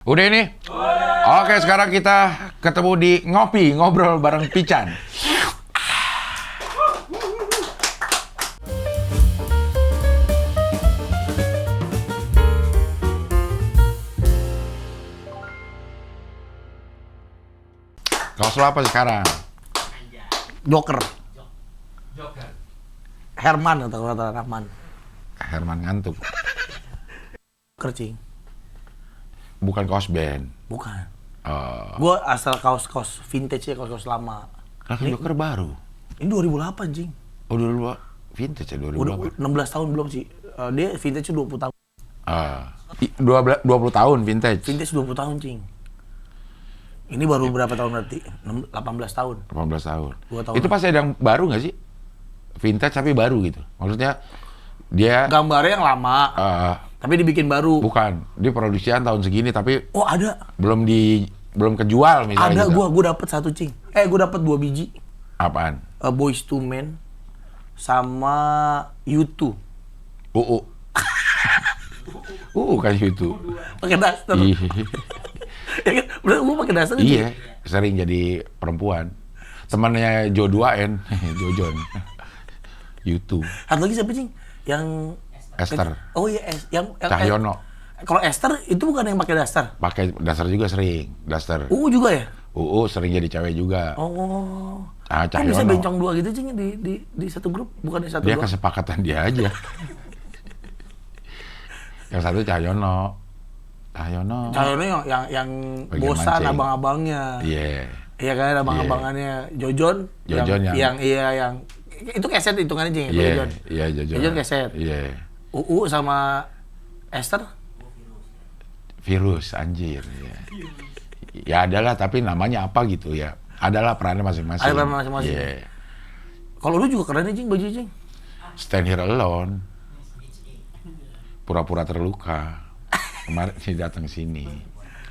Udah ini? Oke, sekarang kita ketemu di Ngopi, ngobrol bareng Pican. Kaos lo apa sekarang? Joker. Herman atau kata Rahman. Herman ngantuk. Kercing. Bukan kaos band. Bukan. Oh. Gue asal kaos-kaos vintage ya, kaos-kaos lama. Lah, Joker baru. Ini 2008, Cing. Oh, dulu vintage ya, Udah 2008. 16 tahun belum sih. Dia vintage 20 tahun. 20 tahun vintage. Vintage 20 tahun, Cing. Ini baru berapa tahun berarti? 18 tahun. 18 tahun. 2 tahun. Itu pasti ada yang baru nggak sih? Vintage tapi baru gitu. Maksudnya dia Gambarnya yang lama, tapi dibikin baru. bukan diproduksian tahun segini tapi Oh, ada. belum kejual misalnya. Ada, gitu. gue dapet 1, Cing. Gue dapet 2 biji. Apaan? Boyz II Men sama U2. Kan itu. Pakai daster. Iya. Ya kan? Bener, gue pakai daster. Iya, sering jadi perempuan. Temannya Jo 2N, Jojon. YouTube. Satu lagi siapa, Cing? Yang Esther. Oh iya, yang Cahyono. Kalau Esther itu bukan yang pakai daster. Pakai daster juga sering, daster. Juga ya? Sering jadi cewek juga. Oh. Kok Cahyono. bisa bencong 2 gitu, Cing, di satu grup, bukan di satu Dia doang? kesepakatan dia aja. Yang satu Cahyono. Cahyono yang Bagian bosan mancing. abang-abangnya. Iya. Iya kan, abang-abangannya. Jojon yang itu keset hitungannya, Cing, itu Jojon. Iya, Jojon. Jojon keset. Iya. Sama Esther. Virus, anjir. Iya. Ya adalah, tapi namanya apa gitu ya. Adalah perannya masing-masing. Ada peran masing-masing. Iya. Kalau lu juga keren nih, Cing, baju, Cing. Stand Here Alone. Pura-pura terluka. Kemarin sih datang sini.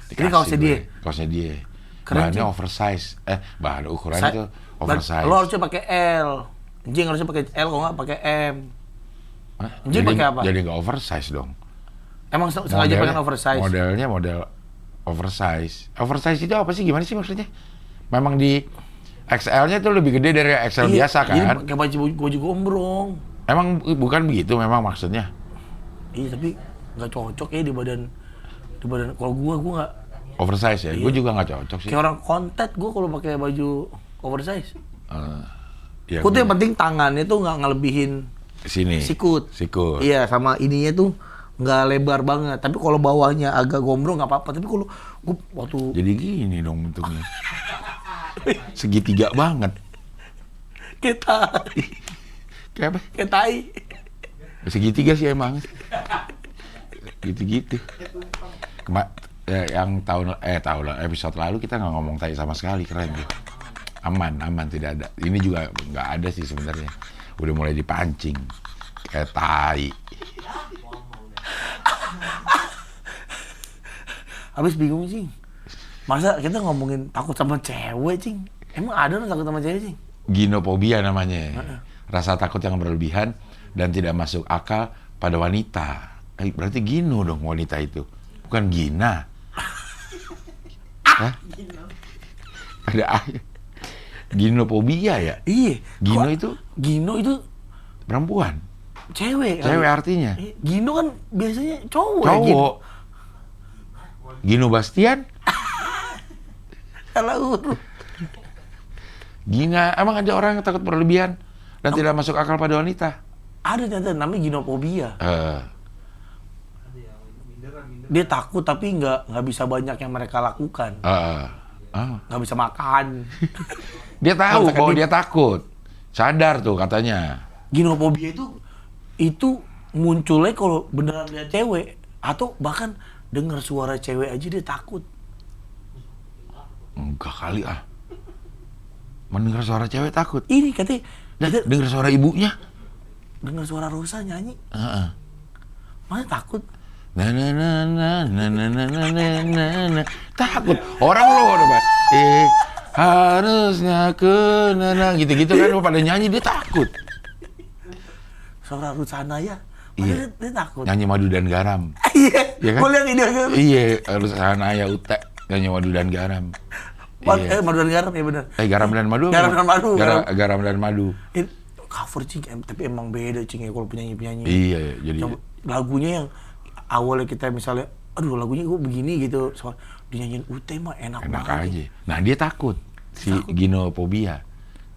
Ini kaosnya dia? Kaosnya dia. Keren, Bahannya Cing. oversize. Bahan ukurannya tuh oversize. Lo harusnya pakai L. Jing harusnya pakai L, kalau nggak pakai M. Hah? Jing pakai apa? Jadi nggak oversize dong. Emang sengaja pakai oversize? Modelnya model oversize. Oversize itu apa sih? Gimana sih maksudnya? Memang di XL-nya tuh lebih gede dari XL Iya, biasa kan? Jadi pakai baju gombrong. Emang bukan begitu memang maksudnya? Iya, tapi nggak cocok ya di badan. Kalau gua nggak. Oversize ya? Iya. Gue juga nggak cocok sih. Kayak orang kontet gua kalau pakai baju oversize. Ya, Kutu yang penting tangannya tuh nggak ngelebihin sini. sikut. Sikut. Iya, sama ininya tuh nggak lebar banget. Tapi kalau bawahnya agak gombrong nggak apa-apa. Tapi kalau gua waktu Jadi gini dong bentuknya. Segitiga banget. kita Kayak apa? kayak tai. Segitiga sih emang. Gitu-gitu. Yang tahun episode lalu kita nggak ngomong tai sama sekali, keren tuh. Aman tidak ada. Ini juga nggak ada sih sebenarnya. Udah mulai dipancing kayak tai. Habis bingung, Cing. Masa kita ngomongin takut sama cewek, Cing? Emang ada orang takut sama cewek, Cing? Ginofobia namanya. Rasa takut yang berlebihan dan tidak masuk akal pada wanita. Berarti gino dong wanita itu. Bukan gina. Hah? Ada ginofobia ya? Iya. Gino itu perempuan. Cewek. Cewek artinya. Gino kan biasanya cowok. Cowok. Gino Bastian. Salah urut. Gina. Emang ada orang yang takut berlebihan dan tidak masuk akal pada wanita? Ada ternyata namanya ginofobia. Dia takut tapi nggak bisa banyak yang mereka lakukan. Nggak bisa makan. Dia tahu Misalkan bahwa dia takut. Sadar tuh katanya. Ginofobia itu munculnya kalau beneran lihat cewek atau bahkan dengar suara cewek aja dia takut. Enggak kali ah. Mendengar suara cewek takut. Ini katanya Dengar suara ibunya. dengar suara Rosa nyanyi. Mana takut? Na. Takut. Orang lo udah harusnya gitu-gitu kan lo pada nyanyi dia takut. Suara Ruth Sanaya Iya. Dia takut. Nyanyi Madu dan Garam. Iya, Iya kan? gue liat video gitu. Iya, harus Hanaya Ute nyanyi Madu dan Garam. Iya. Madu dan garam ya benar. Garam dan Madu. Garam dan Madu. Garam dan Madu. Ini cover cing, tapi emang beda cing ya kalau penyanyi-penyanyi. Iya, jadi Coba, lagunya yang awalnya kita misalnya, aduh lagunya gue begini gitu, soal dinyanyiin Ute mah enak enak banget. aja. Nah dia takut si Ginophobia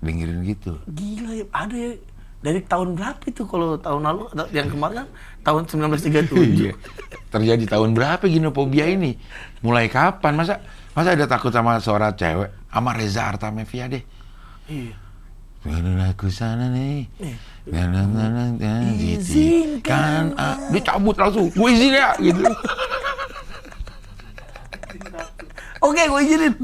dengerin gitu. Gila ya, ada ya. Dari tahun berapa itu kalau tahun lalu, yang kemarin kan tahun 1937. Iya. Terjadi tahun berapa Ginophobia ini? Mulai kapan? Masa ada takut sama seorang cewek? Sama Reza Artamevia deh. Iya. Aku sana nih. Izinkan dia cabut langsung. Gue izin ya gitu. Oke, gue izinin.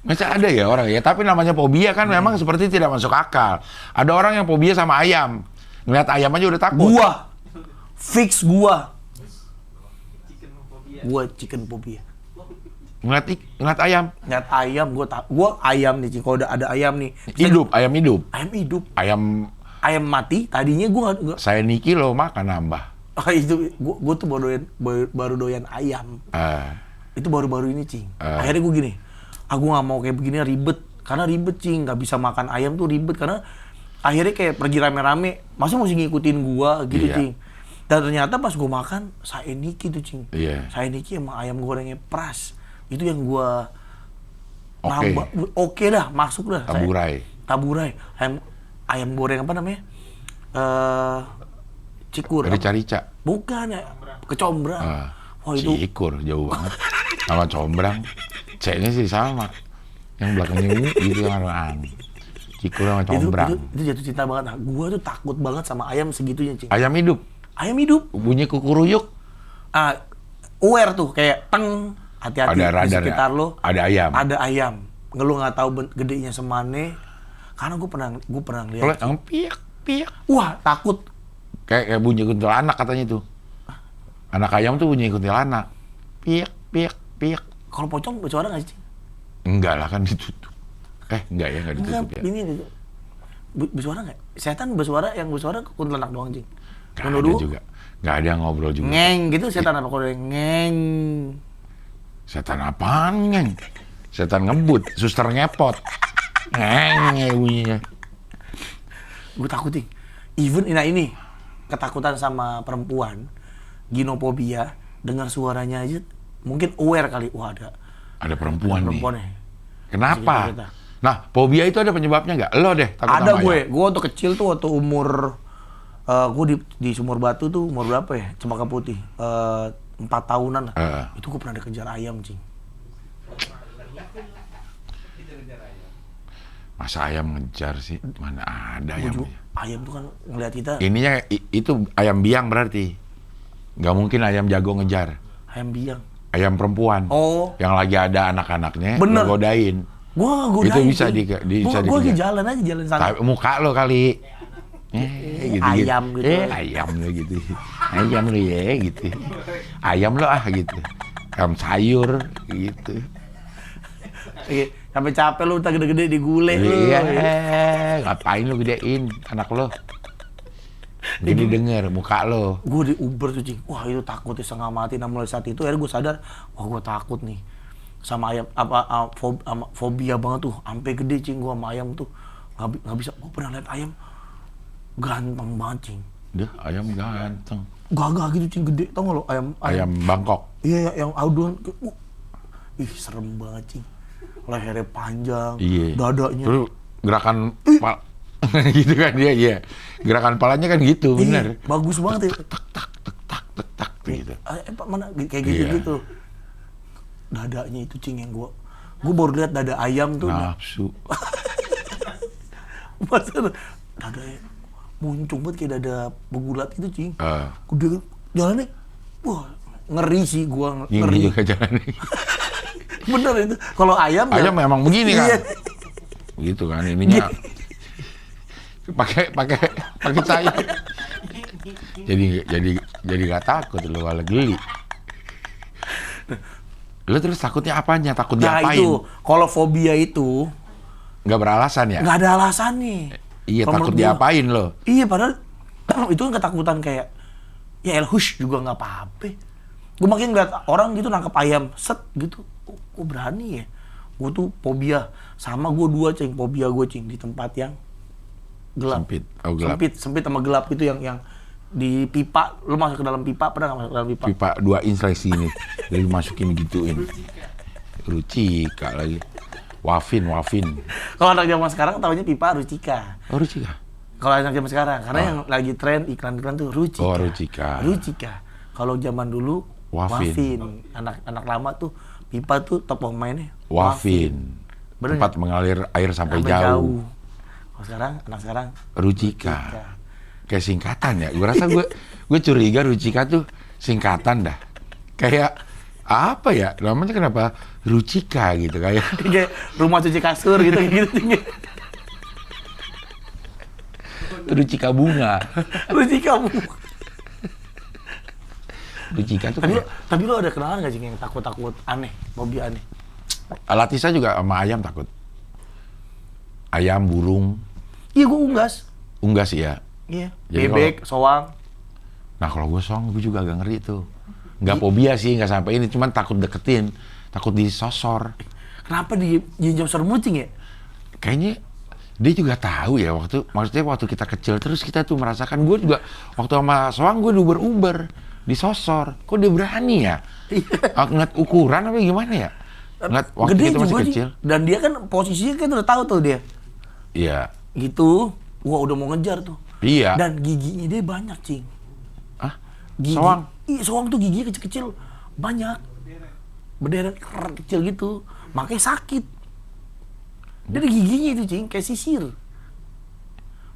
Masa ada ya orang ya, tapi namanya fobia kan memang seperti tidak masuk akal. Ada orang yang fobia sama ayam. Ngeliat ayam aja udah takut. Gua. Fix gua. Gua chicken phobia. Ngeliat ayam. Ngeliat ayam, gua ayam nih, Cing. Kalau ada ayam nih. Hidup, ayam hidup. Ayam hidup. Ayam Mati, tadinya gua nggak. saya niki lo makan nambah. Itu gua tuh baru doyan ayam. Itu baru-baru ini, Cing. Akhirnya gua gini. Aku nggak mau kayak begini ribet, karena ribet Cing, nggak bisa makan ayam tuh ribet karena akhirnya kayak pergi rame-rame, masa mesti ngikutin gua gitu. Iya. Cing. Dan ternyata pas gua makan saya niki tuh Cing. Iya. Saya niki emang ayam gorengnya pras, itu yang gua Oke. nambah, oke dah masuk dah. Taburai, ayam goreng apa namanya? Cikur. Rica-rica. Bukan ya, kecombrang. Wah itu. Cikur jauh banget. Sama combrang. C-nya sih sama. Yang belakangnya ungu gitu yang aneh. Cikur sama combrang. Itu jatuh cinta banget. Nah, gua tuh takut banget sama ayam segitunya, Cing. Ayam hidup. Ayam hidup. Bunyi kukuruyuk. Aware tuh kayak teng, hati-hati Ada radar di sekitar ya? lo. Ada ayam. Ada ayam. Lu nggak tahu gedenya semane. Karena gue pernah lihat. Kalau yang piak. Wah, takut. Kayak bunyi kuntilanak katanya tuh. Anak ayam tuh bunyi kuntilanak. Piak. Kalau pocong bersuara nggak sih? Enggak lah kan ditutup. Enggak ya, enggak ditutup ya. Ini bersuara nggak? Setan bersuara, yang bersuara kuntilanak doang, Cing. Nggak ada juga. Nggak ada yang ngobrol juga. Ngeng gitu setan apa kalau ngeng? Setan apaan ngeng? Setan ngebut, suster ngepot. Ngeng bunyinya. Gue takut, Cing. Even ini ketakutan sama perempuan, ginophobia, dengar suaranya aja mungkin aware kali. Wah, ada perempuan nih. Perempuannya. Kenapa? Nah, fobia itu ada penyebabnya nggak? Lo deh takut ada sama gue. ayam. Gue waktu kecil tuh waktu umur gue di Sumur Batu tuh umur berapa ya? Cempaka Putih. 4 tahunan lah. Itu gue pernah dikejar ayam, Cing. Masa ayam ngejar sih? Mana ada ayam? Ayam tuh kan ngeliat kita. Ininya itu ayam biang berarti. Nggak mungkin ayam jago ngejar. Ayam biang. Ayam perempuan. Oh. Yang lagi ada anak-anaknya Bener. ngegodain. Gua godain. Itu bisa bisa Gue lagi jalan aja, jalan sana. Muka lo kali. Gitu, ayam gitu. Ayam lo gitu. Ayam lo ya gitu. Ayam lo gitu. Ayam sayur gitu. Sampai capek lu tak gede-gede digulai lu. Iya. Ngapain lo gedein anak lo? Jadi denger muka lo. Gue di Uber tuh, Cing. Wah, itu takut ya, setengah mati. Nah, mulai saat itu akhirnya gue sadar, wah gue takut nih sama ayam, fobia banget tuh. Sampai gede, Cing, gue sama ayam tuh nggak bisa. Gue pernah lihat ayam ganteng banget, Cing. Dah, ayam ganteng. Gagah gitu, Cing, gede. Tau gak lo ayam Bangkok? Iya, yang aduan. Ih, serem banget, Cing. Lehernya panjang, iya. Dadanya. Terus gerakan gitu kan dia, iya. Gerakan palanya kan gitu, bener. Bagus banget ya. Tak gitu. Mana kayak gitu. Dadanya itu, Cing, yang gue baru lihat dada ayam tuh. Nafsu. Masa dadanya muncung banget kayak dada begulat itu, Cing. Udah jalannya, wah ngeri sih gua, ngeri juga jalannya. Bener itu. Kalau ayam memang begini kan. Iya. Begitu kan ininya. pakai sayur. Jadi nggak takut lu kalau geli. Lu terus takutnya apanya? Takut diapain? Itu kalau fobia itu nggak beralasan ya? Nggak ada alasannya. Iya, Kalau takut menurut gua, diapain lo. Iya, padahal itu kan ketakutan kayak, ya hush juga nggak apa-apa. Gue makin ngeliat orang gitu nangkep ayam, set gitu, kok berani ya. Gue tuh fobia, sama gue dua cing, fobia gue cing, di tempat yang gelap. Sempit, gelap. Sempit sama gelap gitu yang di pipa, lu masuk ke dalam pipa, pernah nggak masuk ke dalam pipa? Pipa 2 inch lagi sini, jadi masukin gituin. Rucika lagi. Wafin. Kalau anak zaman sekarang taunya pipa Rucika. Oh, Rucika. Kalau anak zaman sekarang, karena yang lagi tren iklan-iklan tuh Rucika. Oh, Rucika. Kalau zaman dulu Wafin. Anak lama tuh pipa tuh top of mind-nya Wafin. Bener Tempat gak? mengalir air sampai jauh. Kalau sekarang, anak sekarang Rucika. Kayak singkatan ya. Gue rasa gue curiga Rucika tuh singkatan dah. Kayak apa ya? Namanya kenapa Rucika gitu kayak rumah cuci kasur gitu. Rucika bunga. Rucika bunga. Rucika tuh Tapi lo ada kenalan gak sih yang takut aneh, fobia aneh? Latisa juga sama ayam takut. Ayam, burung. Iya, gue unggas. Unggas ya. Iya. Jadi Bebek, soang. Nah kalau gue soang, gue juga agak ngeri tuh. Nggak fobia sih, nggak sampai ini. Cuman takut deketin, takut disosor. Kenapa di jam sermucing ya? Kayaknya dia juga tahu ya maksudnya waktu kita kecil terus kita tuh merasakan. Gue juga waktu sama soang gue diuber-uber, disosor. Kok dia berani ya? Ngeliat ukuran apa gimana ya? Ngeliat waktu Gede kita masih juga kecil. Dan dia kan posisinya kan udah tahu tuh dia. Iya. Gitu. Wah, udah mau ngejar tuh. Iya. Dan giginya dia banyak, cing. Ah? Gigi. Soang? Iya, soang tuh giginya kecil-kecil. Banyak. Berderet kecil gitu. Makanya sakit. Jadi giginya itu, cing, kayak sisir.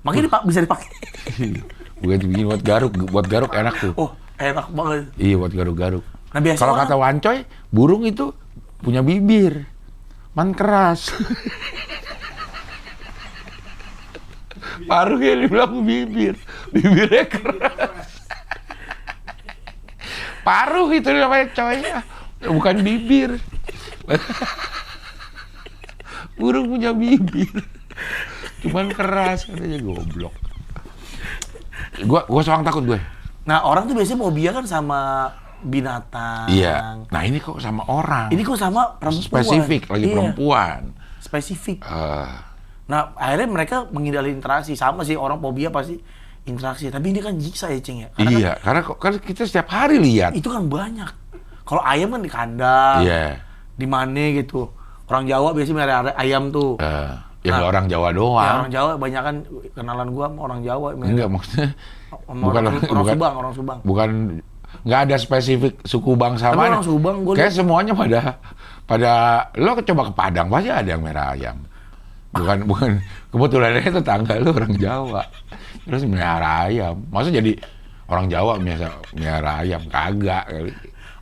Makanya bisa dipakai. Bukan dibikin buat garuk enak tuh. Oh, enak banget. Iya, buat garuk-garuk. Nah, biasa Kalau orang- kata Wancoy, burung itu punya bibir. Man keras. Paruhnya dibilang bibir. Bibirnya keras. Paruh itu namanya, coy. Bukan bibir. Burung punya bibir. Cuman keras, katanya goblok. Gua soang takut gue. Nah, orang tuh biasanya fobia kan sama binatang. Iya. Nah ini kok sama orang. Ini kok sama perempuan. Spesifik, lagi Iya, perempuan. spesifik. Nah, akhirnya mereka menghindari interaksi. Sama sih, orang fobia pasti interaksi. Tapi ini kan jiksa ya, Cing ya? Iya, karena kita setiap hari lihat. Itu kan banyak. Kalau ayam kan di kandang. Iya. Di mana gitu. Orang Jawa biasanya melihara ayam tuh. Ya nggak orang Jawa Ya, doang. orang Jawa banyak kan kenalan gua sama orang Jawa. Enggak, maksudnya Sama orang Subang. Bukan, nggak ada spesifik suku bangsa Tapi mana. orang Subang, gua kayak semuanya pada lo coba ke Padang pasti ada yang merah ayam. Bukan kebetulan itu tetangga lo orang Jawa. Terus melihara ayam. Masa jadi orang Jawa melihara ayam? Kagak kali.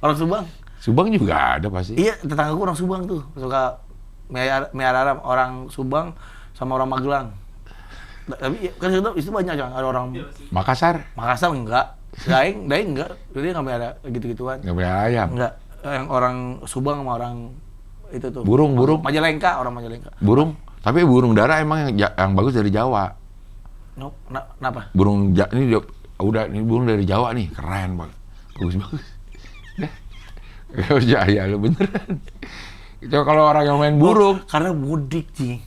Orang Subang? Subang juga ada pasti. Iya, tetangga gua orang Subang tuh. Suka melihara orang Subang sama orang Magelang. Tapi kan itu banyak, jangan ada orang Makassar enggak. Daeng enggak. Dia nggak melihara gitu-gituan. nggak melihara ayam. Enggak. Yang orang Subang sama orang itu tuh. Burung. Orang Majalengka. Burung. Tapi burung dara emang yang bagus dari Jawa. Kenapa? Ini burung dari Jawa nih, keren banget. Bagus. Ya lu beneran. Coba kalau orang yang main burung. Karena mudik, Ci.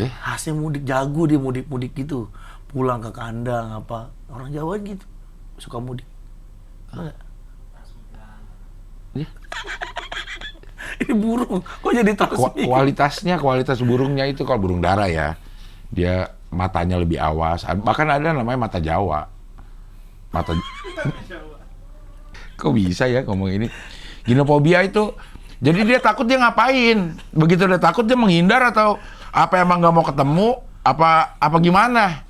Hasil mudik, jago dia mudik gitu. Pulang ke kandang apa. Orang Jawa gitu. Suka mudik. Enggak? Ini burung, kok jadi terus Kualitas burungnya itu kalau burung dara ya, dia matanya lebih awas. Bahkan ada namanya mata Jawa. Kok bisa ya ngomong ini? Ginofobia itu, jadi dia takut, dia ngapain? Begitu dia takut dia menghindar atau apa, emang nggak mau ketemu? Apa gimana?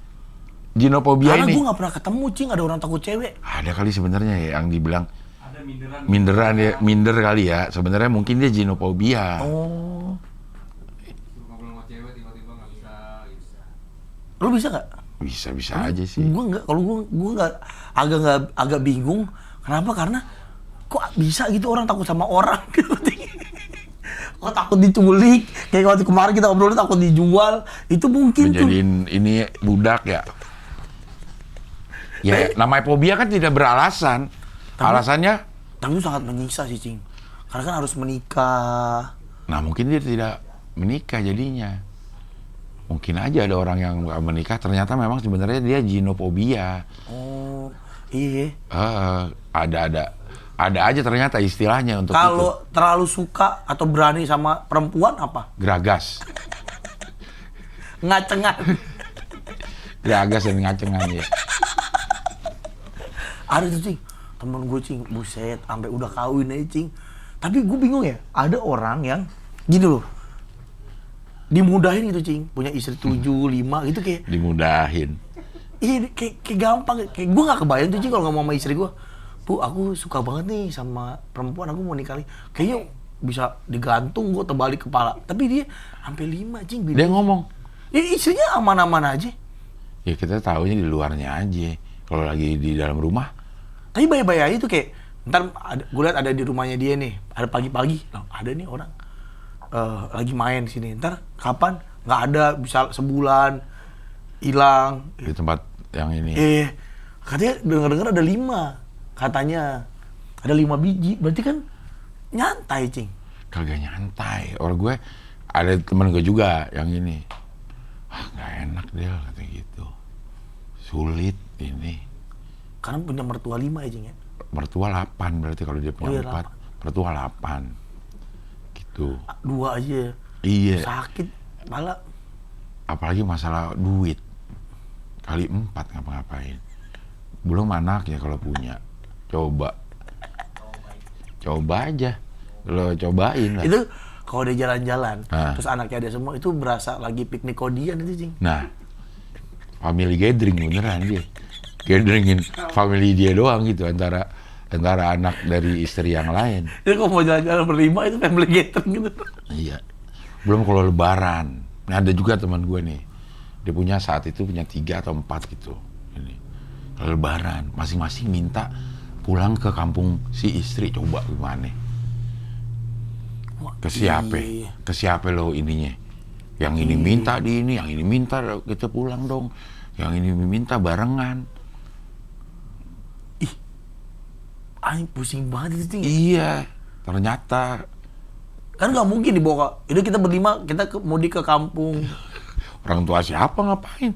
Ginofobia Karena ini. gue nggak pernah ketemu, Cing, ada orang takut cewek. Ada kali sebenarnya ya yang dibilang. Minderan ya, minder kali ya. Sebenarnya mungkin dia ginofobia. Oh. Lu bisa nggak? Bisa aja sih. Gue nggak. Kalau gue nggak, agak bingung. Kenapa? Karena kok bisa gitu orang takut sama orang gitu. kok takut diculik. Kayak waktu kemarin kita ngobrol takut dijual. Itu mungkin menjadiin ini budak ya. Ya, namanya fobia kan tidak beralasan. Alasannya? Tapi itu sangat menyiksa sih, Cing. Karena kan harus menikah. Nah, mungkin dia tidak menikah jadinya. Mungkin aja ada orang yang gak menikah, ternyata memang sebenarnya dia ginofobia. Oh, iya. Ada aja ternyata istilahnya untuk itu. Kalau terlalu suka atau berani sama perempuan apa? Geragas. Ngacengan. Geragas dan ngacengan ya. Ada tuh, Cing. Temen gue, Cing, buset, sampai udah kawin aja, Cing. Tapi gue bingung ya, ada orang yang gini loh. Dimudahin gitu, Cing. Punya istri 7, 5 gitu kayak. Dimudahin. Iya, kayak gampang. Kayak gue gak kebayang tuh, Cing, kalau ngomong sama istri gue. Bu, aku suka banget nih sama perempuan, aku mau nikah. Kayaknya bisa digantung gue terbalik kepala. Tapi dia sampai 5, Cing. Dia ngomong. Ya, istrinya aman-aman aja. Ya kita tahunya di luarnya aja. Kalau lagi di dalam rumah. Tapi bayi-bayi aja tuh kayak, ntar gue liat ada di rumahnya dia nih, ada pagi-pagi, loh, ada nih orang lagi main di sini. Ntar kapan? Nggak ada, bisa sebulan hilang. Di tempat yang ini. Katanya denger-denger ada 5, katanya ada 5 biji. Berarti kan nyantai, Cing. Kagak nyantai. Orang gue ada temen gue juga yang ini. Nggak enak dia katanya gitu. Sulit ini. Karena punya mertua 5 ya, Cing ya? Mertua 8 berarti kalau dia punya 4. Mertua 8. Gitu. 2 aja. Iya. Sakit, malah. Apalagi masalah duit. Kali 4 ngapa-ngapain. Belum anaknya kalau punya. Coba aja. Lo cobain lah. Itu kalau dia jalan-jalan, terus anaknya ada semua, itu berasa lagi piknik kodian itu, Cing. Nah, family gathering beneran dia. Gatheringin family dia doang gitu antara anak dari istri yang lain. Jadi kalau mau jalan-jalan berlima itu family gathering gitu. Iya. Belum kalau lebaran. Nah, ada juga teman gue nih. Dia punya saat itu punya 3 atau 4 gitu. Ini. Kalau lebaran, masing-masing minta pulang ke kampung si istri. Coba gimana? Ke siapa? Ke siapa lo ininya? Yang ini minta di ini, yang ini minta kita pulang dong. Yang ini minta barengan. Pusing banget itu, Cing. Iya, ternyata. Kan nggak mungkin dibawa itu kita berlima, kita mudik ke kampung. Orang tua siapa ngapain?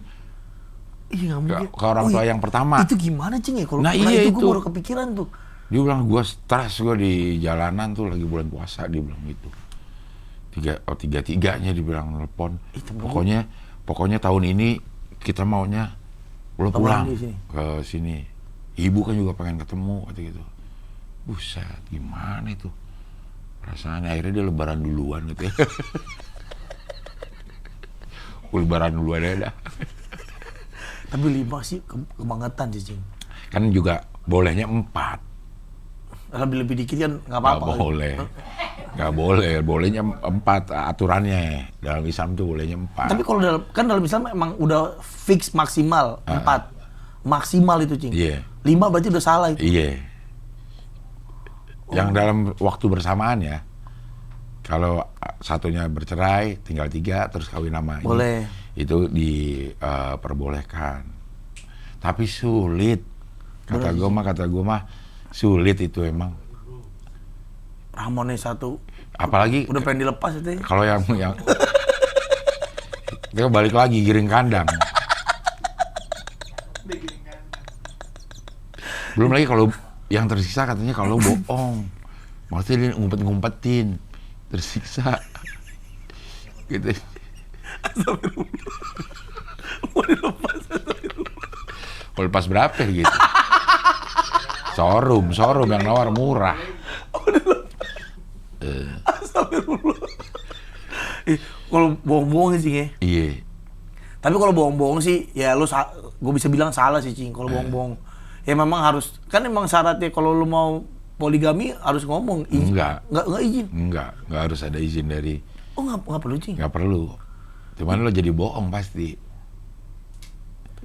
Iya, nggak mungkin. Ke orang tua yang pertama. Itu gimana, Cing ya? Kalau iya, itu gue baru kepikiran tuh. Dia bilang, gue stres gue di jalanan tuh lagi bulan puasa, dia bilang gitu. Tiga-tiganya dibilang nelpon. Pokoknya tahun ini kita maunya lo pulang ke sini. Ibu kan juga pengen ketemu kata gitu. Buset, gimana itu? Rasanya akhirnya dia lebaran duluan gitu ya. Lebaran duluan aja dah. Tapi 5 sih kebangetan sih, Cing. Kan juga bolehnya 4. Lebih dikit kan nggak apa-apa. Nggak boleh. Bolehnya 4 aturannya. Dalam Islam tuh bolehnya 4. Tapi kalau dalam Islam emang udah fix maksimal 4. Maksimal itu, Cing. Iya. 5 berarti udah salah itu. Iya. Yang dalam waktu bersamaan ya. Kalau satunya bercerai, tinggal 3, terus kawin nama. Boleh. Itu diperbolehkan. Tapi sulit. Kata gue mah sulit itu emang. Ramonnya 1. Apalagi udah pengen dilepas itu. Kalau yang dia balik lagi giring kandang. Belum lagi kalau yang tersisa katanya kalau bohong. Maksudnya dia ngumpet-ngumpetin. Tersiksa. Gitu. Mau dilepas. Mau lepas berapa gitu? Showroom yang nawar murah. Astagfirullah. Kalau bohong-bohong sih, ya. Iya. Tapi kalau bohong-bohong sih, ya gue bisa bilang salah sih, Cing. Kalau bohong-bohong, ya memang harus, kan emang syaratnya kalau lu mau poligami harus ngomong izin. Nggak izin. Nggak harus ada izin dari. Oh, nggak perlu, Cing. Nggak perlu. Cuman lo jadi bohong pasti.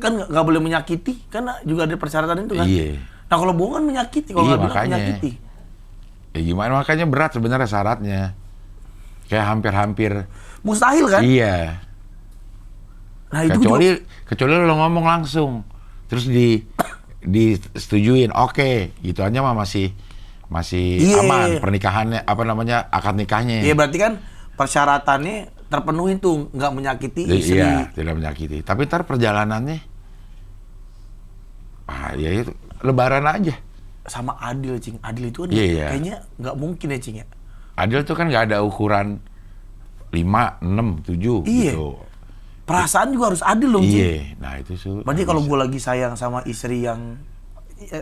Kan nggak boleh menyakiti, kan juga ada persyaratan itu kan. Iya. Nah kalau bohong kan menyakiti, kalau nggak bilang menyakiti. Ya gimana, makanya berat sebenarnya syaratnya. Kayak hampir-hampir. Mustahil kan? Iya. Nah itu Kecuali lo ngomong langsung. Terus disetujuin, oke, gitu aja mah masih aman pernikahannya, apa namanya, akad nikahnya. Iya, berarti kan persyaratannya terpenuhi tuh, nggak menyakiti istri. Iya, tidak menyakiti. Tapi ntar perjalanannya, ya itu lebaran aja. Sama adil, Cing. Adil itu kan kayaknya nggak mungkin ya, Cing ya. Adil tuh kan nggak ada ukuran 5, 6, 7 gitu. Perasaan juga harus adil dong, Cing. Iya, nah itu sih. Berarti kalau gue lagi sayang sama istri yang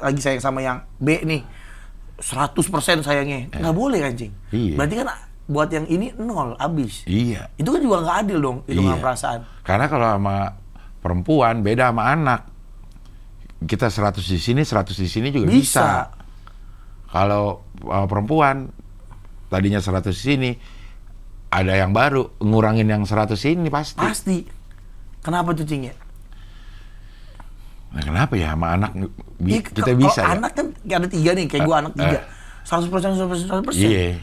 lagi sayang sama yang B nih, 100% sayangnya, nggak boleh kan, Cing? Iya. Berarti kan buat yang ini 0, abis. Iya. Itu kan juga nggak adil dong, hitungan perasaan. Karena kalau sama perempuan beda sama anak. Kita 100 di sini, 100 di sini juga bisa. Kalau perempuan tadinya 100 di sini, ada yang baru ngurangin yang 100 ini pasti. Pasti. Kenapa tuh, Cing ya? Nah, kenapa ya sama anak kita bisa ya? Anak kan ada 3 nih, kayak gue anak 3. 100%. Iya.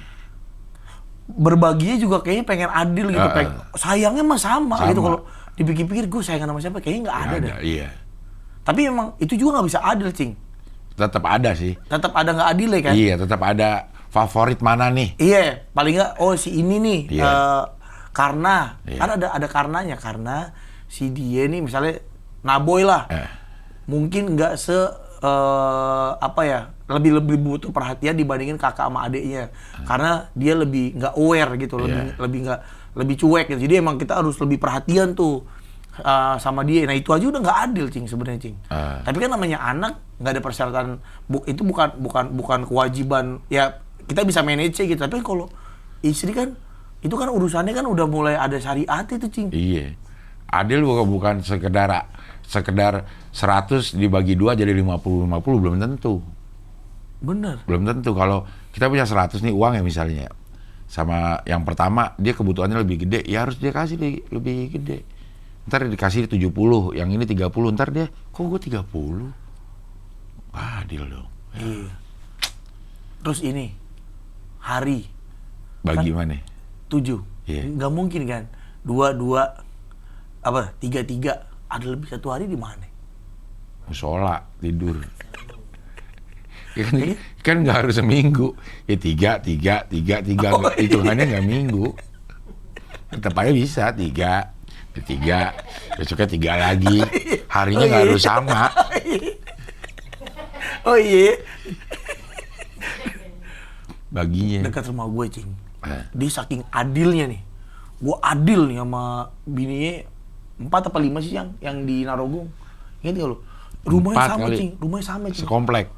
Berbaginya juga kayaknya pengen adil gitu. Sayangnya mah sama gitu. Kalau dipikir-pikir gue sayang sama siapa, kayaknya nggak ada deh. Iya. Tapi emang itu juga nggak bisa adil, Cing. Tetap ada sih. Tetap ada nggak adil ya kan? Iya, tetap ada favorit mana nih? Iya, paling nggak, si ini nih. Karena, kan ada karenanya. Karena si dia nih misalnya naboy lah. Mungkin nggak lebih butuh perhatian dibandingin kakak sama adiknya. Karena dia lebih nggak aware gitu, lebih cuek gitu. Jadi emang kita harus lebih perhatian tuh sama dia. Nah itu aja udah nggak adil, Cing, sebenarnya, Cing. Tapi kan namanya anak nggak ada persyaratan, itu bukan kewajiban. Ya kita bisa manage gitu. Tapi kalau istri kan itu kan urusannya kan udah mulai ada syariat itu, Cing. Iya. Adil bukan sekedar 100 dibagi 2 jadi 50 belum tentu. Bener. Belum tentu. Kalau kita punya 100 nih uang ya misalnya, sama yang pertama dia kebutuhannya lebih gede, ya harus dia kasih lebih gede. Ntar dikasih 70, yang ini 30, ntar dia, kok gue 30? Adil dong. Iya. Terus ini, hari. Bagi kan, mana? 7. Iya. Nggak mungkin kan. 3 ada lebih 1 hari di mana? Musola, tidur. Kan nggak harus seminggu. Ya 3. Hitungannya nggak minggu. Tetap aja bisa 3. Besoknya 3 lagi. Harinya nggak harus sama. Oh iya. Baginya. Dekat rumah gue, Cing. Dia saking adilnya nih. Gue adil nih sama bininya. 4 apa 5 sih yang di Narogong. Ingat gak lo? Rumahnya sama, Cing. Rumahnya sama, Cing. Sekomplek.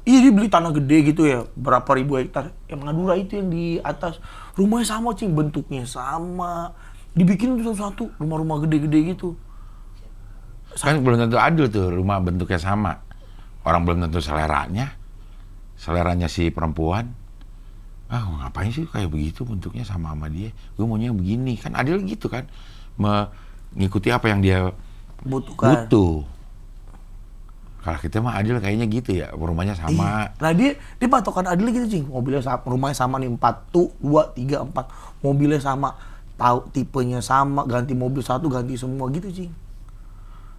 Iya, dia beli tanah gede gitu ya. Berapa ribu hektar. Yang Madura itu yang di atas. Rumahnya sama, Cing. Bentuknya sama. Dibikin satu-satu. Rumah-rumah gede-gede gitu. Kan belum tentu adil tuh rumah bentuknya sama. Orang belum tentu seleranya si perempuan. Ngapain sih kayak begitu bentuknya sama dia? Gue maunya begini. Kan adil gitu kan. Mengikuti apa yang dia butuh. Kalau kita mah adil kayaknya gitu ya, rumahnya sama. Nah dia patokan adil gitu, Cing. Mobilnya sama, rumahnya sama nih, 4 tuh, 2, 3, 4. Mobilnya sama, tahu tipenya sama, ganti mobil satu, ganti semua gitu, Cing.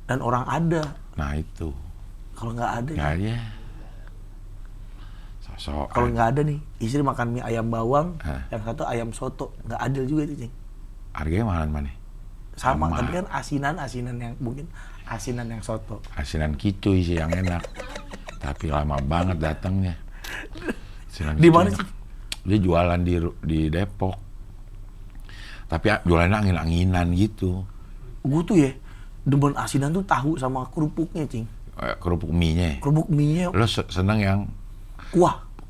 Dan orang ada. Nah itu. Kalau nggak ada. Nggak ada. Kalau nggak ada nih, istri makan mie ayam bawang, yang satu ayam soto, nggak adil juga itu, Cing. Harganya mahalan mana? Sama, tapi kan asinan yang mungkin asinan yang soto. Asinan kicuy sih yang enak. Tapi lama banget datangnya. Di mana sih? Dia jualan di Depok. Tapi jualannya angin-anginan gitu. Gue tuh ya, demen asinan tuh tahu sama kerupuknya, Cing. Kerupuk mie-nya. Kerupuk mie-nya. Lo seneng yang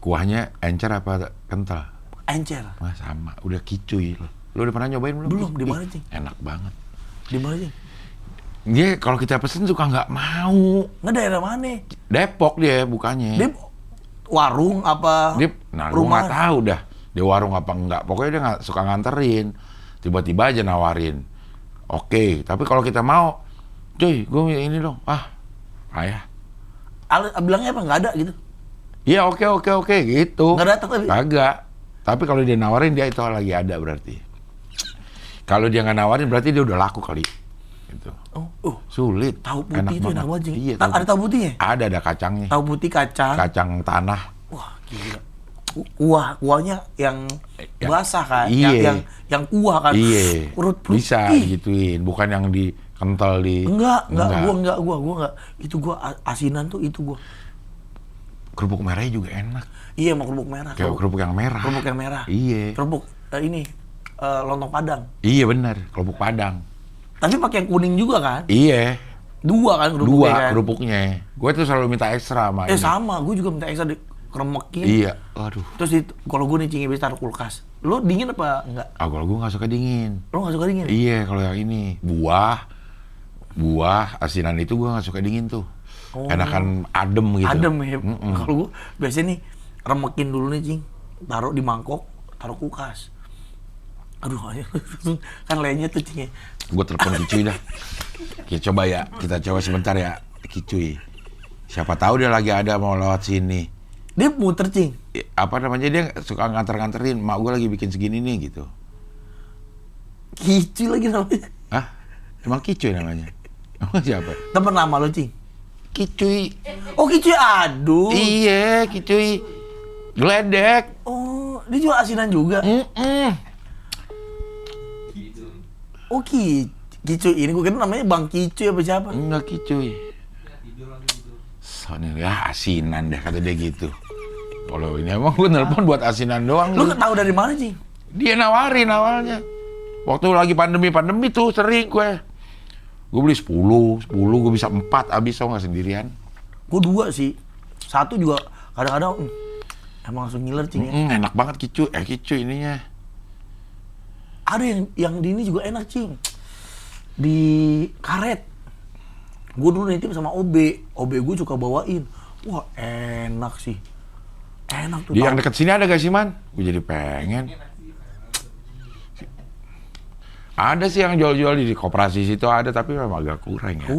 kuahnya encer apa kental? Encer. Sama, udah kicuy. Lo udah pernah nyobain belum? Belum, di mana, Cing? Enak banget. Di mana, Cing? Dia kalau kita pesen suka nggak mau. Nggak, daerah mana? Depok dia bukannya. Dia warung apa? Rumah nggak tahu dah. Dia warung apa enggak. Pokoknya dia nggak suka nganterin. Tiba-tiba aja nawarin. Oke, tapi kalau kita mau, cuy, gue ini dong. Ayah. Bilangnya apa? Nggak ada gitu? Iya, oke gitu. Nggak datang tapi? Kagak. Tapi kalau dia nawarin, dia itu lagi ada berarti. Kalau dia nggak nawarin berarti dia udah laku kali. Gitu. Sulit. Tahu putih itu enak banget, Cing. Iya, Ada tahu putihnya? Ada kacangnya. Tahu putih kacang. Kacang tanah. Wah, gila. Kuahnya yang basah kan? Iya. Yang kuah kan? Iya. Urut bisa gituin, bukan yang dikental di. Enggak. Gua enggak. Itu gua asinan tuh itu gua. Kerupuk merahnya juga enak. Iya, mau kerupuk merah. Kayak kerupuk yang merah. Kerupuk yang merah. Iya. Kerupuk ini lontong Padang. Iya benar, kerupuk Padang. Tapi pakai yang kuning juga kan? Iya. Dua kan kerupuknya kan? Kerupuknya. Gue tuh selalu minta ekstra sama ini. Sama, gue juga minta ekstra dikeremekin. Iya, aduh. Terus kalau gue nih Cing bisa taruh kulkas. Lo dingin apa enggak? Kalau gue nggak suka dingin. Lo nggak suka dingin? Iya, kalau yang ini buah asinan itu gue nggak suka dingin tuh. Enakan adem gitu. Adem ya. Kalau gue biasanya nih remekin dulu nih Cing, taruh di mangkok, taruh kulkas. Aduh, kan lainnya tuh Cing ya. Gue telepon Kicuy dah. Coba ya, kita coba sebentar ya, Kicuy. Siapa tahu dia lagi ada mau lewat sini. Dia muter Cing. Apa namanya, dia suka nganter-nganterin. Mak gue lagi bikin segini nih gitu. Kicuy lagi namanya. Hah? Emang Kicuy namanya? Emang siapa? Temen nama lo Cing? Kicuy. Oh Kicuy, aduh. Iya, Kicuy. Geledek. Oh, dia jual asinan juga? Oh Kicuy ini gue kira namanya Bang Kicuy apa siapa? Enggak Kicuy. Soalnya ya asinan deh kata dia gitu. Kalau ini emang gue nelpon buat asinan doang. Lu tahu dari mana Cing? Dia nawarin awalnya. Waktu lagi pandemi tuh sering gue beli 10 gue bisa 4 habis tau nggak sendirian. Gue 2 sih. 1 juga kadang-kadang emang langsung ngiler Cing ya. Enak banget Kicuy ininya. Ada yang di ini juga enak Cing. Di karet. Gue dulu nitip sama OB gue suka bawain. Wah enak sih. Enak tuh. Di yang deket sini ada gak sih Man? Gue jadi pengen. Ada sih yang jual-jual di koperasi situ ada, tapi memang agak kurang ya.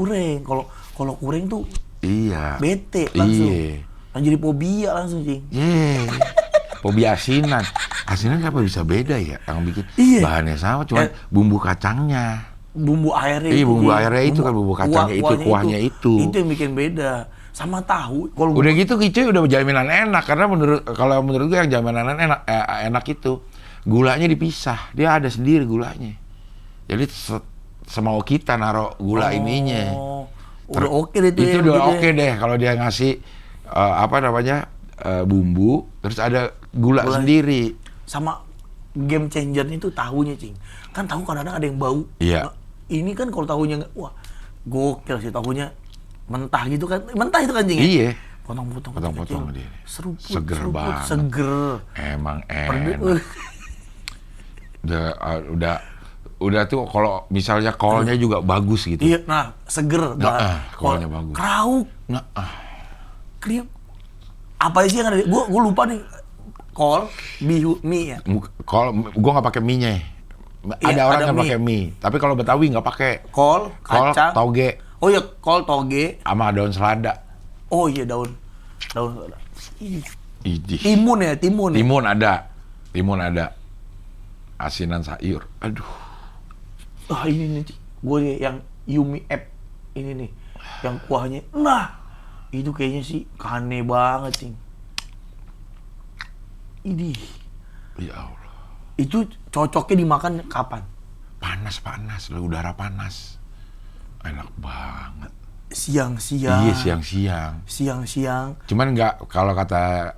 Kalau kurang tuh iya. bete langsung. Iya. Jadi fobia langsung Cing. Iya. Fobia asinan. Asinan kenapa bisa beda ya? Yang bikin bahannya sama, cuma bumbu kacangnya. Bumbu airnya itu. Iya, bumbu airnya itu kan, bumbu kacangnya itu, kuahnya itu. Itu yang bikin beda. Sama tahu. Udah gitu Kicuy udah jaminan enak, karena kalau menurut gue yang jaminan enak itu gulanya dipisah. Dia ada sendiri gulanya. Jadi semau kita naruh gula ininya. Udah oke deh itu udah oke deh kalau dia ngasih bumbu terus ada gula sendiri. Sama game changer itu tahunya Cing. Kan tahu kadang-kadang ada yang bau. Iya. Nah, ini kan kalau tahunya wah gokil sih tahunya mentah gitu kan. Mentah itu kan Cing. Iya. Potong-potong dia. Seger banget. Seger. Emang enak. Udah tuh kalau misalnya kolnya juga bagus gitu. Iya, nah seger. Kolnya bagus. Krauk. Kriuk. Apa sih yang ada? Gue lupa nih. Kol, mie ya. Kol, gue nggak pakai mie-nya. Ada orang yang pakai mie. Tapi kalau Betawi nggak pakai. Kol, kacang. Toge. Oh iya, kol, toge. Sama daun selada. Oh iya, daun selada. Timun. Timun ada. Asinan sayur. Aduh. Ini nih, gue yang Yumi app ini nih, yang kuahnya, nah itu kayaknya sih kane banget Cing. Ini. Ya Allah. Itu cocoknya dimakan kapan? Panas, udara panas. Enak banget. Siang-siang. Iya siang-siang. Cuman nggak, kalau kata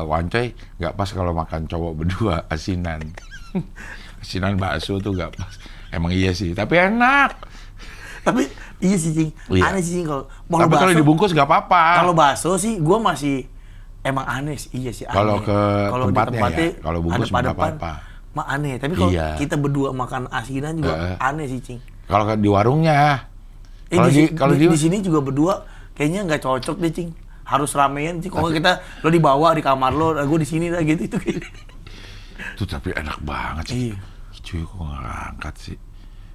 Wancoy nggak pas kalau makan cowok berdua asinan. Asinan bakso tuh nggak pas. Emang iya sih, tapi enak. Tapi iya sih Cing, aneh sih Cing tapi kalau dibungkus nggak apa-apa. Kalau bakso sih, gue masih emang aneh sih, iya sih aneh. Kalau ke tempatnya ya, kalau bungkus nggak apa-apa. Mah aneh, tapi kalau kita berdua makan asinan juga aneh sih Cing. Kalau di warungnya, kalau di sini juga berdua kayaknya nggak cocok deh Cing. Harus ramean sih. Kalau kita lo di bawah di kamar lo, gue di sini lah gitu itu. Tuh tapi enak banget sih. Iya. Cuy, kok nggak angkat sih?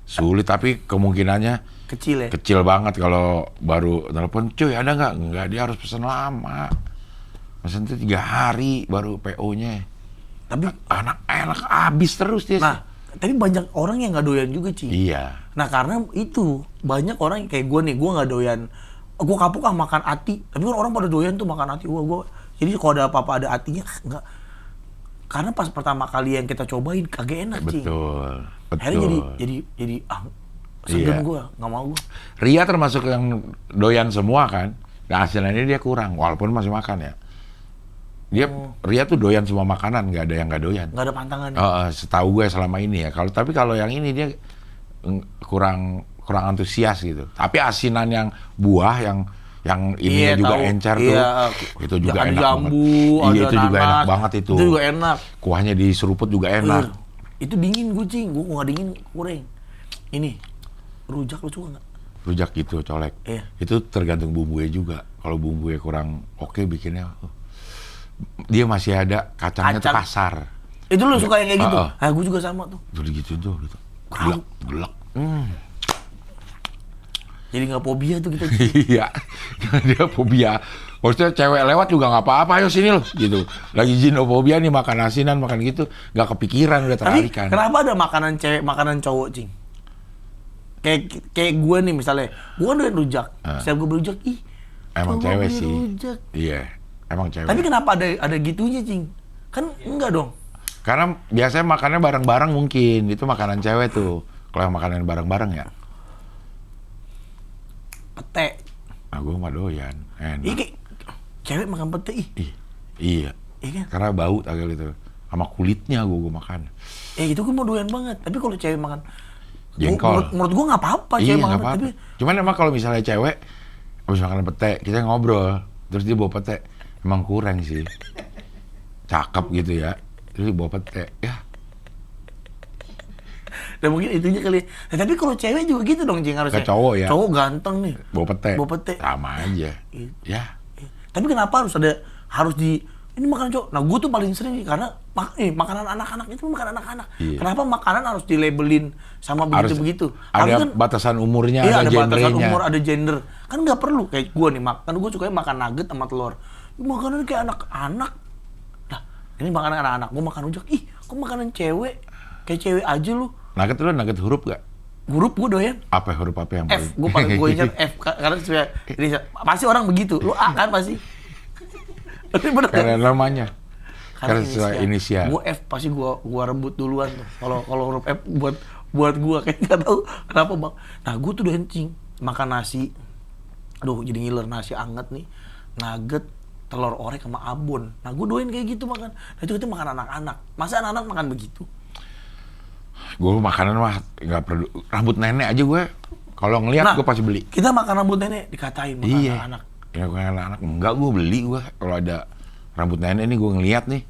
Sulit, tapi kemungkinannya kecil ya? Kecil banget kalau baru telepon, cuy ada nggak? Nggak, dia harus pesan lama. Pesan itu 3 hari baru PO-nya. Tapi enak habis terus dia. Nah, Tapi banyak orang yang nggak doyan juga, Cing. Iya. Nah karena itu banyak orang kayak gue nih, gue nggak doyan. Gue kapok makan ati. Tapi kan orang pada doyan tuh makan ati. Jadi kalau ada apa-apa ada atinya, nggak. Karena pas pertama kali yang kita cobain kagak enak, Cing. Betul. Akhirnya jadi segan gue, nggak mau gue. Ria termasuk yang doyan semua kan. Nah hasilnya dia kurang, walaupun masih makan ya. Ria tuh doyan semua makanan, nggak ada yang nggak doyan. Nggak ada pantangannya. Setahu gue selama ini ya. Tapi kalau yang ini dia kurang antusias gitu. Tapi asinan yang buah yang ininya juga tahu. Encer tuh, itu juga enak jambu, banget. Iya itu juga enak banget itu. Itu juga enak. Kuahnya diseruput juga enak. Itu dingin Cing, gue nggak dingin goreng. Ini rujak lu suka nggak? Rujak gitu colek. Iya. Itu tergantung bumbunya juga. Kalau bumbunya kurang oke bikinnya. Dia masih ada kacangnya tuh kasar. Itu lu suka yang kayak gitu? Gue juga sama tuh. Udah gitu. Gelak. Jadi nggak fobia tuh kita. Iya, dia fobia. Maksudnya cewek lewat juga nggak apa-apa, ayo sini loh, gitu. Lagi zinofobia nih, makan asinan, makan gitu, nggak kepikiran, udah teralihkan. Tapi kenapa ada makanan cewek, makanan cowok, Cing? Kayak gue nih misalnya, gue kan doyan rujak. Setiap gue berujak, emang cewek sih. Rujak. Iya, emang cewek. Tapi kenapa ada gitunya, Cing? Kan enggak dong. Karena biasanya makannya bareng-bareng mungkin, itu makanan cewek tuh. Kalau yang makanan bareng-bareng ya. Pete. Nah, gue mah doyan. Enak. Kayak cewek makan pete, Iya. Iya kan? Karena bau agak gitu. Sama kulitnya gue makan. Itu gue mau doyan banget. Tapi kalau cewek makan jengkol. Menurut gue nggak apa-apa cewek makan apa-apa. Tapi cuman emang kalau misalnya cewek habis makan pete, kita ngobrol, terus dia bawa pete, emang kurang sih. Cakep gitu ya. Terus dia bawa pete, ya. Dan mungkin itunya kali. Nah, tapi kalau cewek juga gitu dong, Cing, harusnya. Ke cowok ya. Cowok ganteng nih. Bawa pete. Sama aja. Ya. Tapi kenapa harus ini makanan cowok? Nah, gue tuh paling sering karena makanan anak-anak itu makanan anak-anak. Iya. Kenapa makanan harus dilabelin sama begitu-begitu? Ada batasan umurnya, ada gendernya. batasan umur, ada gender. Kan nggak perlu. Kayak gue nih, gue sukanya makan nugget sama telur. Makanan kayak anak-anak. Nah, ini makanan anak-anak. Gue makan rujak. Kok makanan cewek? Kayak cewek aja lu. Nugget huruf gak? Huruf gue doyan. Huruf apa yang F, gue ingat F. Karena pasti orang begitu. Lu A kan pasti. Tapi bener karena namanya. Karena sesuai inisial. Gue F pasti gue rebut duluan tuh. Kalau huruf F buat gue kayak nggak tahu kenapa bang. Nah gue tuh doyan, Cing, makan nasi. Aduh jadi ngiler, nasi anget nih. Nugget, telur orek sama abon. Nah gue doyan kayak gitu makan. Nah itu makan anak-anak. Masa anak-anak makan begitu? Gue makanan mah nggak perlu. Rambut nenek aja gue kalau ngelihat gue pasti beli. Kita makan rambut nenek dikatain makan anak. Ya gue anak enggak, gue beli. Gue kalau ada rambut nenek nih gue ngelihat nih,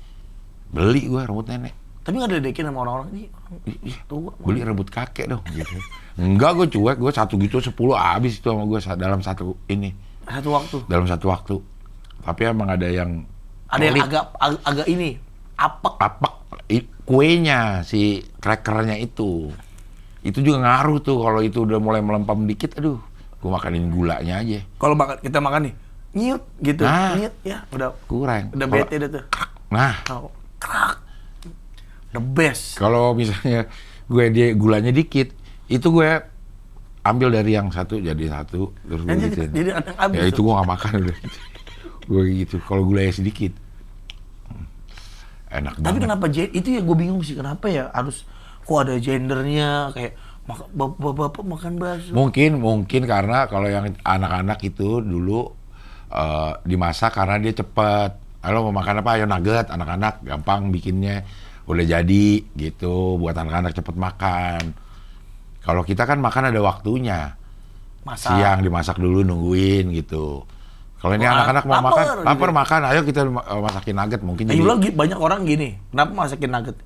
beli gue rambut nenek. Tapi nggak diledekin sama orang-orang nih. Tuh beli rambut kakek dong gitu. Enggak, gue cuek. Gue satu gitu 10 habis itu sama gue dalam satu waktu. Dalam satu waktu. Tapi emang ada yang agak ini apek. Kuenya, si crackernya itu juga ngaruh tuh. Kalau itu udah mulai melempem dikit, aduh, gue makanin gulanya aja. Kalau kita makan nih, nyiut gitu, nyiut ya udah kurang. Udah bete deh tuh. Nah, the best. Kalau misalnya gulanya dikit, itu gue ambil dari yang satu jadi satu terus gue gituin. Jadi ya itu gue nggak makan udah. Gue gitu. Kalau gulanya sedikit. Enak banget. Tapi kenapa itu ya gue bingung sih, kenapa ya harus kok ada gendernya kayak bapak-bapak makan bakso. Mungkin karena kalau yang anak-anak itu dulu dimasak karena dia cepet. Kalau mau makan apa, ayo nugget, anak-anak gampang bikinnya, udah jadi gitu buat anak-anak cepet makan. Kalau kita kan makan ada waktunya. Siang dimasak dulu nungguin gitu. Kalau ini anak-anak mau makan, lapar gitu. Makan, ayo kita masakin nugget mungkin. Jadi banyak orang gini, kenapa masakin nugget?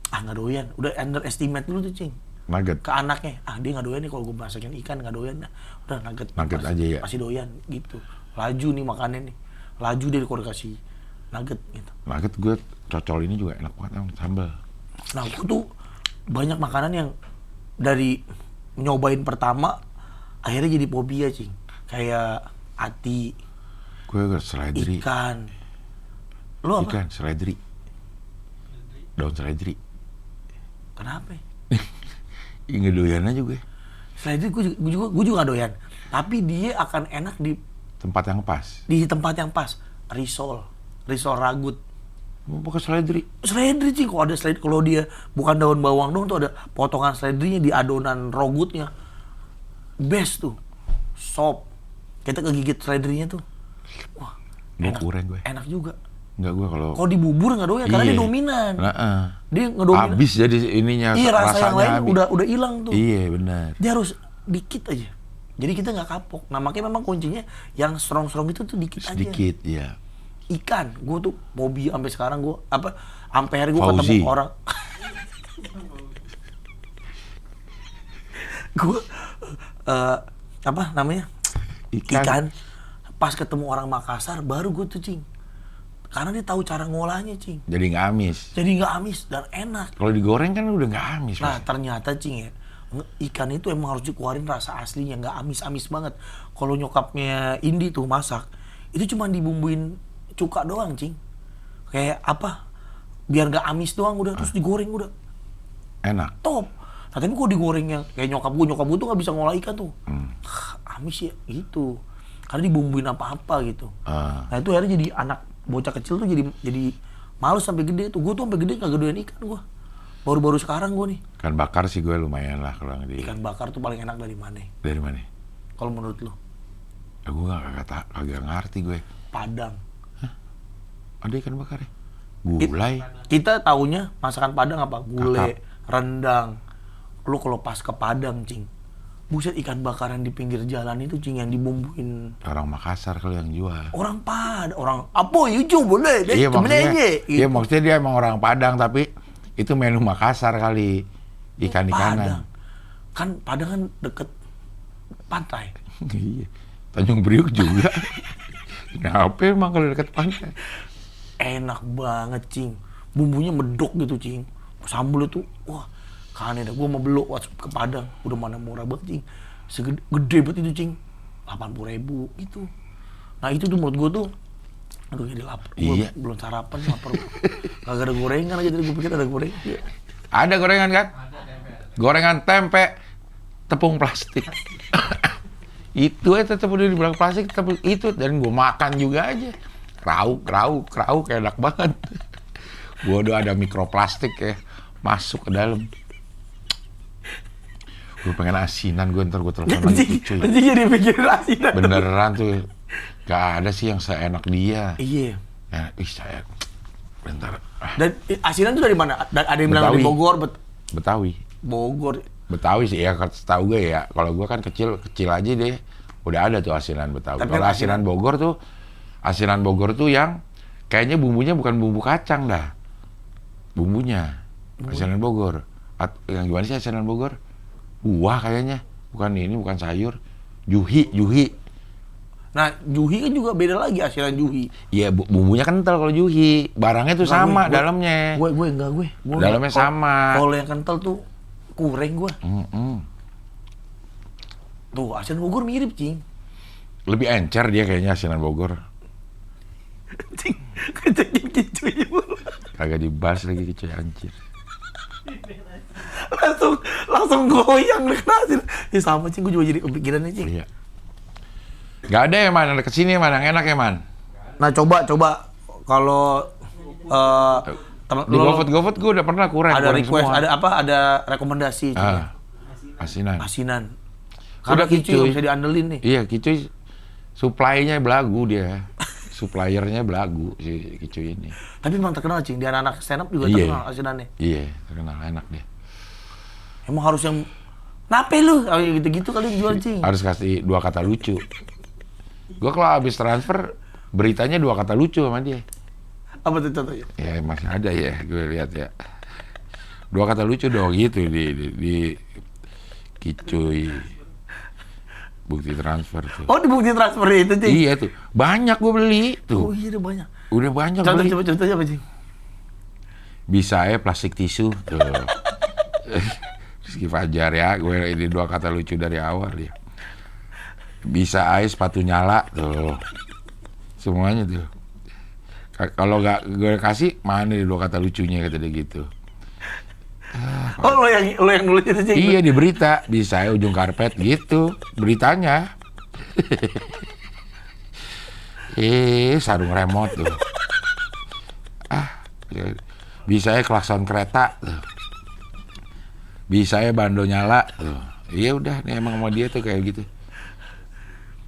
Nggak doyan, udah underestimate dulu tuh, Cing. Nugget? Ke anaknya, dia nggak doyan nih kalau gue masakin ikan, nggak doyan. Udah nugget aja ya? Pasti doyan gitu. Laju nih makannya nih, laju deh kalau dikasih nugget gitu. Nugget gue cocol ini juga enak banget sama sambal. Nah gue tuh banyak makanan yang dari nyobain pertama, akhirnya jadi fobia, Cing. Kayak ati, gue seledri, ikan, lo apa? Ikan seledri, daun seledri, Kenapa? Nggak doyan aja gue. Seledri gue juga nggak doyan. Tapi dia akan enak di tempat yang pas. Di tempat yang pas. Risol ragut. Mau pakai seledri? Seledri sih, kalau dia bukan daun bawang dong, tuh ada potongan seledrinya di adonan rogutnya. Best tuh. Sop. Kita kegigit seledrinya tuh. Wah, enak. Kurang gue. Enak juga. Enggak, gue kalau di bubur nggak doyan, karena dia dominan. Dia ngedominan. Habis jadi ininya, iya, rasa yang lain habis. udah hilang tuh. Iya, benar. Dia harus dikit aja. Jadi kita nggak kapok. Nah, makanya memang kuncinya yang strong itu tuh dikit aja. Sedikit, iya. Ikan, gue tuh hobi sampai sekarang sampai hari gue Fauzi. ketemu orang. Gue apa namanya? Ikan. Pas ketemu orang Makassar baru gue tuh, Cing. Karena dia tahu cara ngolahnya, Cing. Jadi nggak amis dan enak. Kalau digoreng kan udah nggak amis. Nah, ternyata, Cing, ya, ikan itu emang harus dikeluarin rasa aslinya, nggak amis-amis banget. Kalau nyokapnya Indi tuh masak, itu cuma dibumbuin cuka doang, Cing. Kayak apa? Biar nggak amis doang udah, terus digoreng udah. Enak. Top. Nah, tapi kalau digorengnya kayak nyokap gue tuh nggak bisa ngolah ikan tuh. Amis ya, gitu. Karena dibumbuin apa-apa gitu. Nah, itu akhirnya jadi anak bocah kecil tuh jadi males sampai gede tuh. Gue tuh sampai gede kagak doyan ikan gue. Baru-baru sekarang gue nih. Ikan bakar sih gue lumayan lah kalau di. Ikan bakar tuh paling enak dari mana? Dari mana? Kalau menurut lo? Gue kagak ngerti gue. Padang. Hah? Ada ikan bakar ya? Gulai. Kita taunya masakan Padang apa? Gulai, Kakap. rendang. Lu kalau pas ke Padang, Cing, buset, ikan bakaran di pinggir jalan itu, Cing, yang dibumbuin. Orang Makassar kalau yang jual. Orang Padang, orang apa itu boleh deh. Iya, maksudnya dia emang orang Padang tapi itu menu Makassar kali. Ikan-ikanan. Kan Padang kan deket pantai. Iya. Tanjung Priuk juga. Kenapa emang kalau deket pantai? Enak banget, Cing. Bumbunya medok gitu, Cing. Sambal itu, wah, kan dah. Gua mau belok ke Padang. Udah mana murah banget, Cing. Gede banget itu, Cing. 80.000 gitu. Nah, itu tuh menurut gua tuh, aduh, jadi lapar. Gua belum sarapan, lapar. Kagak ada gorengan aja, jadi gua pikir ada gorengan. Ada gorengan kan? Gorengan tempe, tepung plastik. Itu aja tetap udah dibilang plastik, tetap itu, dan gue makan juga aja. Krauk, enak banget. Gue udah ada mikroplastik ya, masuk ke dalam. Gue pengen asinan, ntar gue telepon lagi cuy. Nanti jadi pikirin asinan. Beneran tuh, gak ada sih yang seenak dia. Iya. Ya, saya, bentar. Dan asinan itu dari mana? Ada yang bilang dari Bogor, Betawi. Bogor. Betawi sih ya, setahu gue ya. Kalau gue kan kecil aja deh. Udah ada tuh asinan Betawi. Kalau asinan Bogor tuh yang kayaknya bumbunya bukan bumbu kacang dah. Bumbunya. Asinan Bogor. Yang gimana sih asinan Bogor? Buah kayaknya. Bukan sayur. Juhi. Nah, juhi kan juga beda lagi asinan juhi. Iya, bumbunya kental kalau juhi. Barangnya tuh sama dalamnya. Gue dalamnya sama. Kalau yang kental tuh kurang gue. Tuh, asinan Bogor mirip, Cing. Lebih encer dia kayaknya asinan Bogor. Cing, kecengin kicuy. Kagak dibahas lagi kicuy, anjir. langsung goyang deh asin. Ya sama, Cing, gue juga jadi kepikirannya, Cing. Iya. Gak ada ya, Man? Ada kesini, Man? Yang enak ya, Man? Nah, coba kalau di GoFood gue udah pernah kurang request semua. ada rekomendasi, Cing. Asinan karena Kicuy bisa diandelin nih. Iya, Kicuy supply-nya belagu dia. Suppliernya belagu si Kicuy ini. Tapi memang terkenal, Cing. Dia anak stand up juga terkenal asinannya. Iya, terkenal, enak dia. Emang harus yang nape lu? Gitu-gitu kali yang jual, Cing. Harus kasih 2 kata lucu. Gue kalau habis transfer beritanya 2 kata lucu sama dia. Apa tuh contohnya? Ya masih ada ya, gue lihat ya. 2 kata lucu dong gitu di Kicuy. Bukti transfer tuh. Oh, di bukti transfer itu, Cing? Iya tuh, banyak gue beli tuh. Oh iya, udah banyak. Udah banyak beli. Contohnya apa, Cing? Bisa ya plastik tisu tuh. Rizky Fajar ya, gue ini 2 kata lucu dari awal ya. Bisa aja sepatu nyala tuh. Semuanya tuh. Kalau nggak gue kasih, mana nih 2 kata lucunya, kata dia gitu. Oh, lo yang nulis itu, Cing? Iya, di berita. Bisa ya ujung karpet gitu beritanya. Sarung remote tuh. Bisa ya klakson kereta tuh. Bisa ya bando nyala tuh. Iya udah, nih emang sama dia tuh kayak gitu.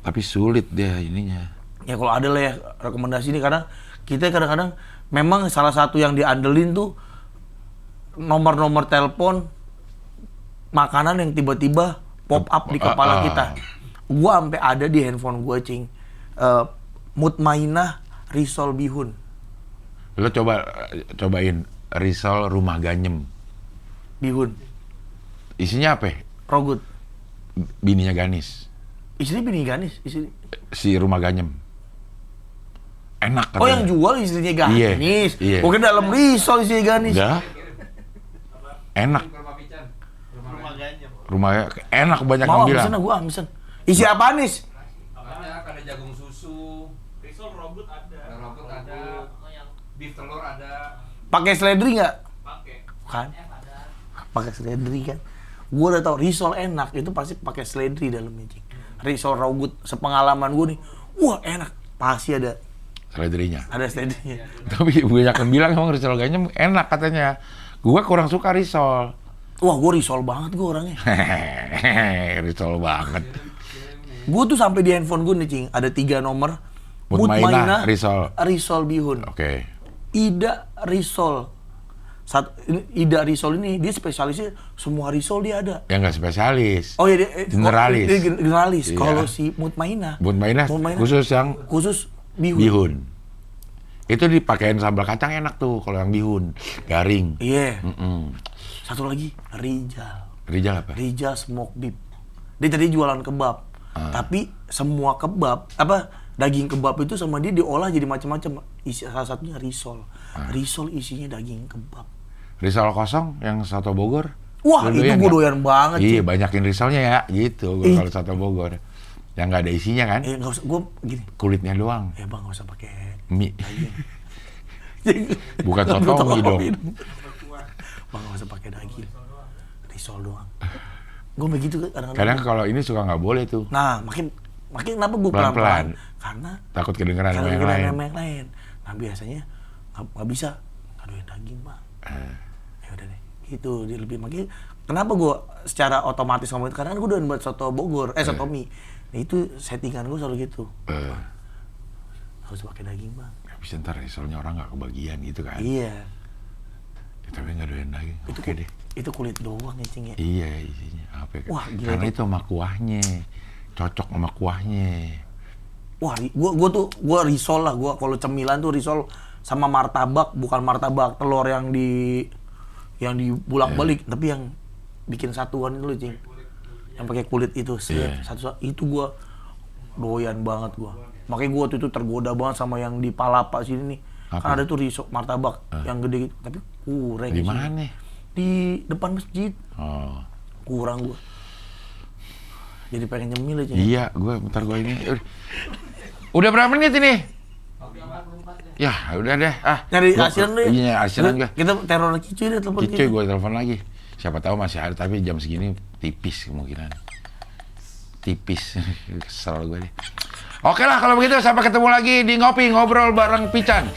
Tapi sulit dia ininya. Ya kalau ada lah ya rekomendasi ini, karena kita kadang-kadang memang salah satu yang diandelin tuh nomor-nomor telepon makanan yang tiba-tiba pop up di kepala kita. Gua sampai ada di handphone gua, Cing. Mutmainah Risol Bihun. Lo cobain risol rumah ganyem. Bihun. Isinya apa? Rogut. Bininya Ganis. Istrinya bini Ganis, Si rumah ganyem. Enak katanya. Oh, yang jual istrinya Ganis. Iya. Mungkin dalam risol istrinya Ganis. Udah. Enak. Rumahnya enak, banyak yang bilang. Gua ambil. Isi apa, Nis? Ada jagung susu, risol rogut ada, beef telur ada. Pakai seledri nggak? Pakai. Kan? Pakai seledri kan? Gua udah tau risol enak itu pasti pakai seledri dalamnya, Cing. Risol rogut sepengalaman gua nih, wah enak, pasti ada Seledrinya. ada seledrinya. Tapi banyak yang bilang emang risol ganyem enak katanya. Gua kurang suka risol. Wah, gua risol banget gua orangnya. Risol banget. Gua tuh sampai di handphone gua nih, Cing, ada 3 nomor. Mutmainah Risol Bihun. Oke. Ida Risol. Ida Risol ini dia spesialisnya semua risol dia ada. Yang nggak spesialis. Oh iya, Generalis. Dia generalis. Iya. Kalau si Mutmainah khusus yang khusus bihun. bihun. Itu dipakein sambal kacang enak tuh kalau yang bihun, garing. Iya. Mm-mm. Satu lagi Rijal. Rijal apa? Rijal smoke beef. Dia tadi jualan kebab. Tapi semua kebab daging kebab itu sama dia diolah jadi macam-macam. Salah satunya risol. Risol isinya daging kebab. Risol kosong yang soto Bogor. Wah, itu gue doyan banget. Iya, banyakin risolnya ya, gitu. Kalau soto Bogor, yang nggak ada isinya kan? Nggak usah, gue gini. Kulitnya doang. Ya bang, nggak usah pakai Mie. daging. Bukan soto mie dong. Bang, nggak usah pakai daging. Risol doang. Gue begitu kadang-kadang. Kadang kalau ini suka nggak boleh tuh. Nah, makin kenapa gue pelan-pelan? Karena Takut kedengeran sama yang lain. Nah, biasanya nggak bisa. Aduh, daging bang. Ya udah deh. Gitu dia lebih makin. Kenapa gue secara otomatis ngomong itu? Karena gue udah buat soto Bogor, soto mie. Nah, itu settingan gue selalu gitu. Harus pakai daging bang. Gak bisa, ntar risolnya orang nggak kebagian gitu kan? Iya. Ya, tapi nggak doyan daging. Oke deh. Itu kulit doang ya, Cing ya. Iya, isinya apa? Ya? Wah, gila. Karena itu sama kuahnya, cocok sama kuahnya. Wah, gua risol lah. Gua kalau cemilan tuh risol sama martabak, bukan martabak telur yang dibolak-balik, tapi yang bikin satuan itu loh, Cing. Yang pakai kulit itu, satu itu gua doyan banget gua. Makanya gua tuh itu tergoda banget sama yang di Palapa sini nih. Apa? Kan ada tuh risol martabak yang gede gitu, tapi kurang. Di mana? Di depan masjid. Oh. Kurang gua. Jadi pengen nyemil aja. Iya, bentar gue ini. Udah berapa menit ini? Ya, udah deh. Nyari asiran deh. Iya, asiran gue. Kita teror Kicuy deh, telepon Kicuy gue telepon lagi. Siapa tahu masih ada, tapi jam segini tipis kemungkinan. Tipis. Kesel gue deh. Oke lah kalau begitu, sampai ketemu lagi di Ngopi Ngobrol bareng Pican.